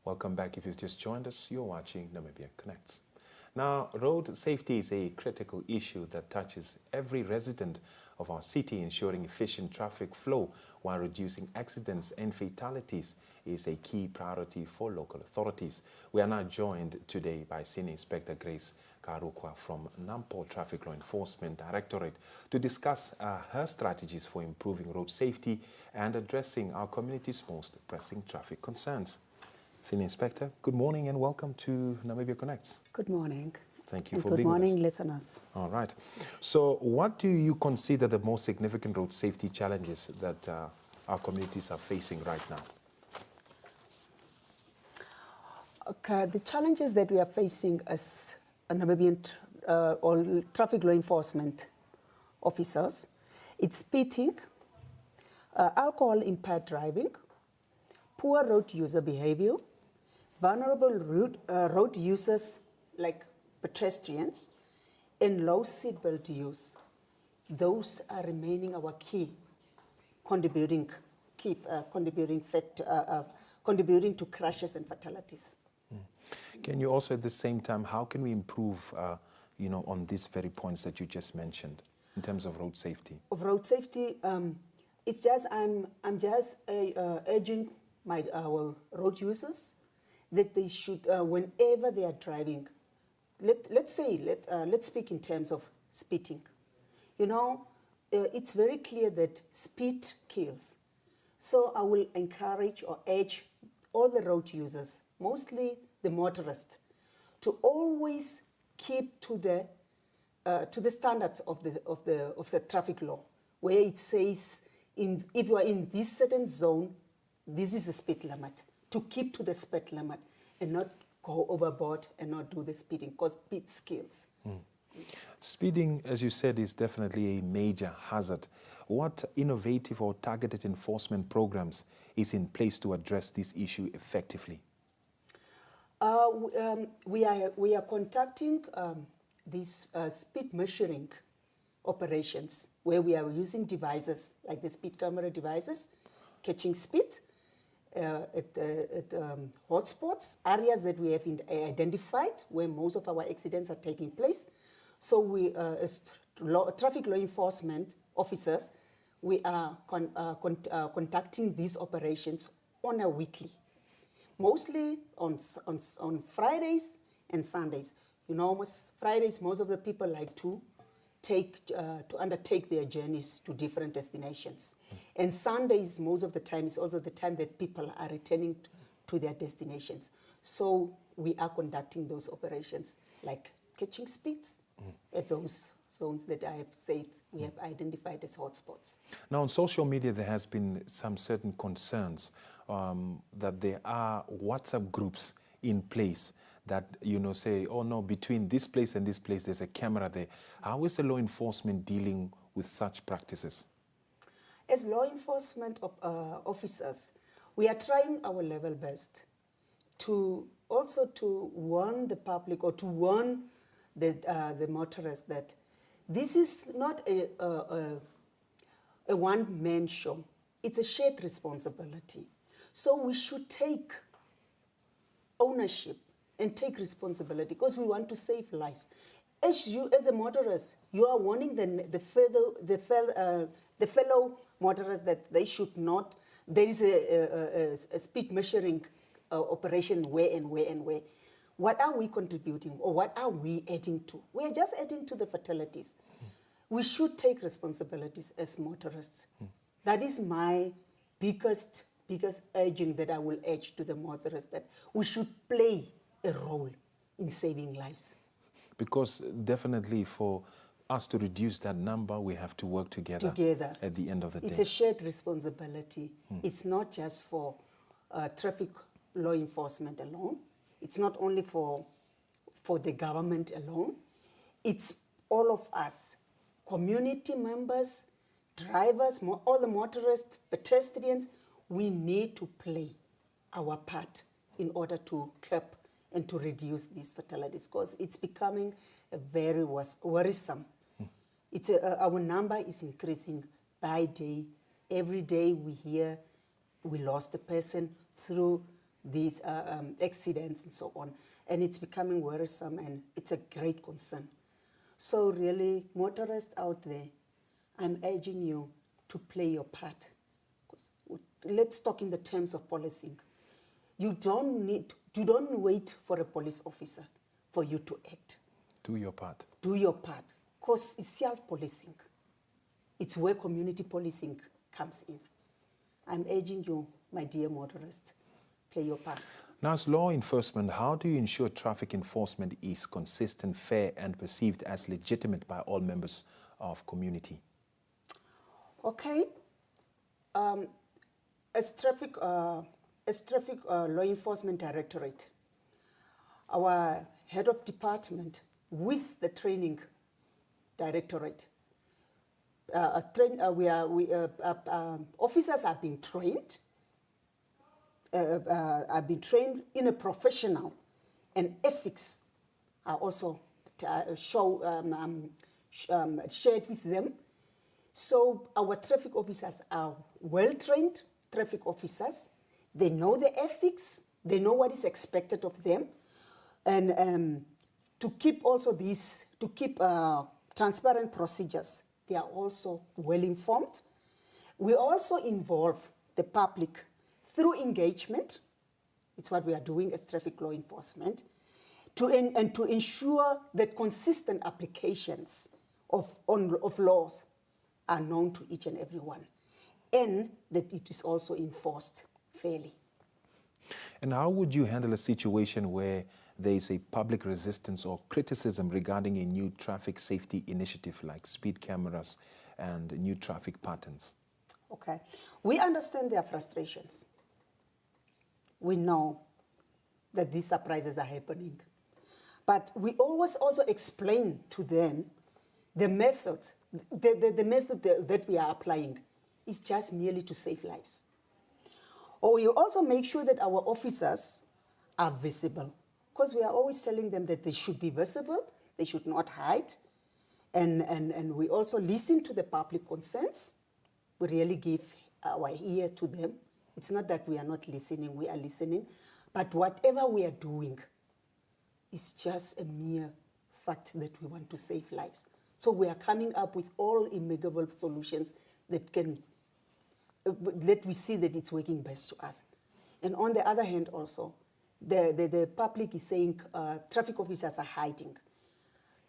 Welcome back. If you've just joined us, you're watching Namibia Connects. Now, road safety is a critical issue that touches every resident of our city. Ensuring efficient traffic flow while reducing accidents and fatalities is a key priority for local authorities. We are now joined today by Senior Inspector Grace Karukwa from NAMPOL Traffic Law Enforcement Directorate to discuss her strategies for improving road safety and addressing our community's most pressing traffic concerns. Senior Inspector, good morning and welcome to Namibia Connects. Good morning. Thank you for being with us. Good morning, listeners. All right. So what do you consider the most significant road safety challenges that our communities are facing right now? Okay, the challenges that we are facing as Namibian or traffic law enforcement officers, it's speeding, alcohol-impaired driving, poor road user behavior, vulnerable road users like pedestrians, and low seatbelt use. Those are remaining our key contributing to crashes and fatalities. Can you also at the same time, how can we improve on these very points that you just mentioned in terms of road safety? Of road safety, it's just I'm just urging our road users that they should, whenever they are driving, let's speak in terms of speeding. You know, it's very clear that speed kills. So I will encourage or urge all the road users, mostly the motorists, to always keep to the standards of the traffic law, where it says if you are in this certain zone, this is the speed limit. To keep to the speed limit and not go overboard and not do the speeding, because speed kills. Speeding, as you said, is definitely a major hazard. What innovative or targeted enforcement programs is in place to address this issue effectively? We are conducting these speed measuring operations where we are using devices like the speed camera devices, catching speed at hotspots, areas that we have identified where most of our accidents are taking place. So we, as traffic law enforcement officers, we are conducting these operations on a weekly, mostly on Fridays and Sundays. You know, Fridays, most of the people like to undertake their journeys to different destinations. And Sundays, most of the time, is also the time that people are returning to their destinations. So we are conducting those operations, like catching speeds at those zones that I have said we have identified as hotspots. Now, on social media, there has been some certain concerns that there are WhatsApp groups in place that, say, oh no, between this place and this place, there's a camera there. How is the law enforcement dealing with such practices? As law enforcement officers, we are trying our level best to also to warn the public or to warn the motorists that this is not a one-man show. It's a shared responsibility. So we should take ownership and take responsibility because we want to save lives. As a motorist, you are warning the fellow motorists that they should not. There is a speed measuring operation where and where and where. What are we contributing or what are we adding to? We are just adding to the fatalities. We should take responsibilities as motorists. That is my biggest urging that I will urge to the motorists, that we should play a role in saving lives. Because definitely for us to reduce that number, we have to work together at the end of the day. It's a shared responsibility. It's not just for traffic law enforcement alone. It's not only for the government alone. It's all of us, community members, drivers, all the motorists, pedestrians. We need to play our part in order to curb and to reduce these fatalities, because it's becoming a very worrisome. Our number is increasing by day. Every day we hear we lost a person through these accidents and so on. And it's becoming worrisome, and it's a great concern. So really, motorists out there, I'm urging you to play your part. Let's talk in the terms of policing. You don't wait for a police officer for you to act. Do your part. Do your part, because it's self-policing. It's where community policing comes in. I'm urging you, my dear motorist, play your part. Now, as law enforcement, how do you ensure traffic enforcement is consistent, fair, and perceived as legitimate by all members of community? Okay. As traffic law enforcement directorate, our head of department with the training directorate, officers are being trained. I've been trained in a professional, and ethics are also shared with them. So our traffic officers are well-trained traffic officers. They know the ethics. They know what is expected of them. And to keep transparent procedures, they are also well-informed. We also involve the public through engagement. It's what we are doing as traffic law enforcement, to ensure that consistent applications of laws are known to each and every one, and that it is also enforced fairly. And how would you handle a situation where there is a public resistance or criticism regarding a new traffic safety initiative like speed cameras and new traffic patterns? Okay. We understand their frustrations. We know that these surprises are happening. But we always also explain to them the methods. The method that we are applying is just merely to save lives. Or we also make sure that our officers are visible, because we are always telling them that they should be visible, they should not hide. And we also listen to the public concerns. We really give our ear to them. It's not that we are not listening, we are listening. But whatever we are doing is just a mere fact that we want to save lives. So we are coming up with all amicable solutions that we see that it's working best to us. And on the other hand also, the public is saying traffic officers are hiding.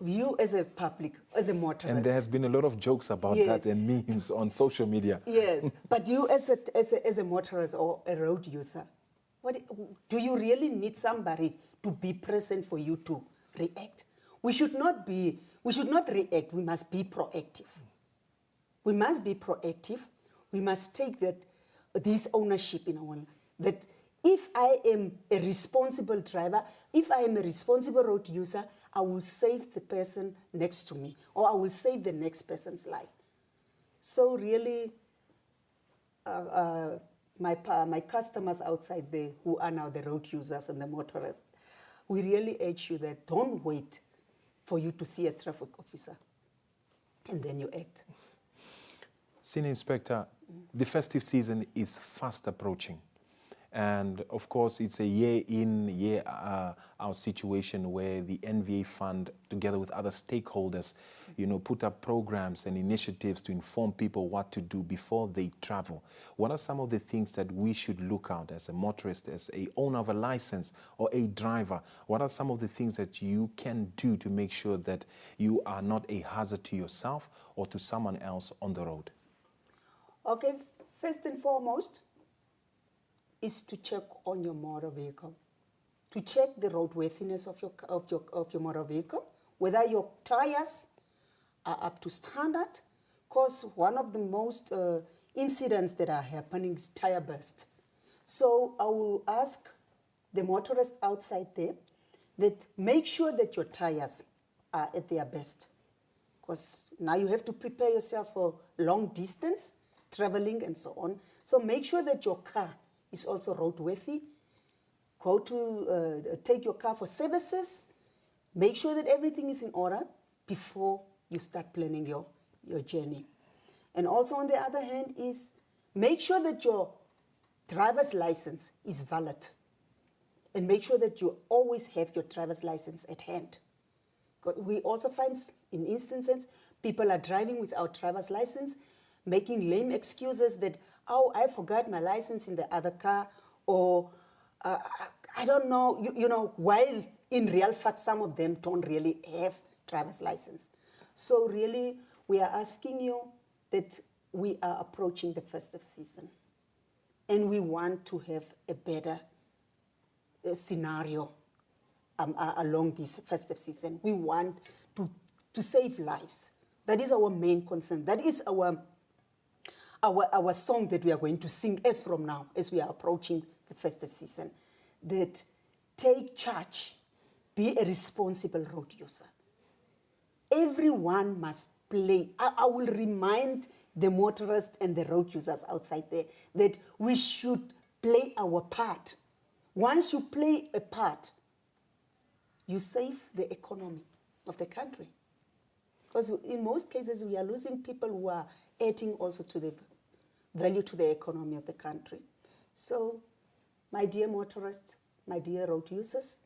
You as a public, as a motorist. And there has been a lot of jokes about that and memes on social media. Yes, but you as a motorist or a road user, do you really need somebody to be present for you to react? We should not react, we must be proactive. We must be proactive. We must take this ownership in our life. That if I am a responsible driver, if I am a responsible road user, I will save the person next to me, or I will save the next person's life. So really, my customers outside there who are now the road users and the motorists, we really urge you that don't wait for you to see a traffic officer and then you act. Senior Inspector, the festive season is fast approaching. And of course, it's a year in, year out situation where the NVA Fund, together with other stakeholders, put up programs and initiatives to inform people what to do before they travel. What are some of the things that we should look out as a motorist, as a owner of a license or a driver? What are some of the things that you can do to make sure that you are not a hazard to yourself or to someone else on the road? Okay, first and foremost, is to check on your motor vehicle, to check the roadworthiness of your motor vehicle, whether your tires are up to standard, because one of the most incidents that are happening is tire burst. So I will ask the motorist outside there that make sure that your tires are at their best, because now you have to prepare yourself for long distance traveling and so on. So make sure that your car is also roadworthy. Go to take your car for services. Make sure that everything is in order before you start planning your journey. And also on the other hand is make sure that your driver's license is valid. and make sure that you always have your driver's license at hand. We also find in instances people are driving without driver's license, making lame excuses that, oh, I forgot my license in the other car, or I don't know, you know, while in real fact, some of them don't really have driver's license. So really, we are asking you that we are approaching the festive season, and we want to have a better scenario along this festive season. We want to save lives. That is our main concern. That is our song that we are going to sing as from now, as we are approaching the festive season. That take charge, be a responsible road user. Everyone must play. I will remind the motorists and the road users outside there that we should play our part. Once you play a part, you save the economy of the country. Because in most cases, we are losing people who are adding also to the value to the economy of the country. So, my dear motorists, my dear road users,